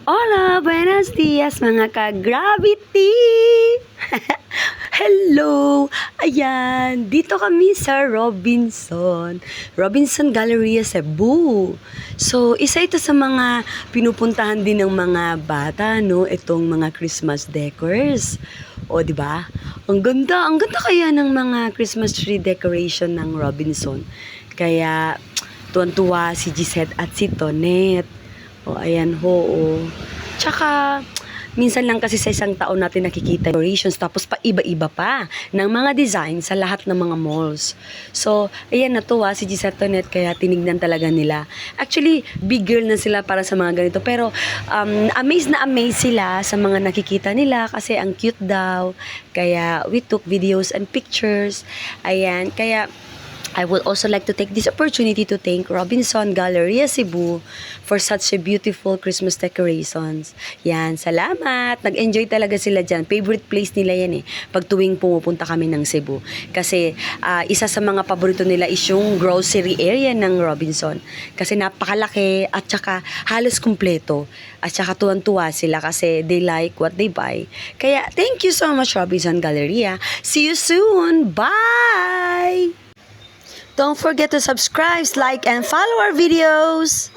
Hola, buenos dias mga ka-gravity! Hello! Ayan, dito kami sa Robinson Galleria, Cebu. So, isa ito sa mga pinupuntahan din ng mga bata, no? Itong mga Christmas decors. O, di ba? Ang ganda kaya ng mga Christmas tree decoration ng Robinson. Kaya, tuwan-tuwa si Gisette at si Tonet. O, ayan ho, o. Tsaka, minsan lang kasi sa isang taon natin nakikita decorations, tapos pa iba-iba pa ng mga design sa lahat ng mga malls. So, ayan, natuwa si Gisette Tonet, kaya tinignan talaga nila. Actually, big girl na sila para sa mga ganito. Pero, amazed sila sa mga nakikita nila kasi ang cute daw. Kaya, we took videos and pictures. Ayan, kaya, I would also like to take this opportunity to thank Robinson Galleria Cebu for such a beautiful Christmas decorations. Yan, salamat. Nag-enjoy talaga sila dyan. Favorite place nila yan eh, pag tuwing pumupunta kami ng Cebu. Kasi isa sa mga paborito nila is yung grocery area ng Robinson. Kasi napakalaki at saka halos kumpleto. At saka tuwan-tuwa sila kasi they like what they buy. Kaya thank you so much, Robinson Galleria. See you soon. Bye! Don't forget to subscribe, like, and follow our videos.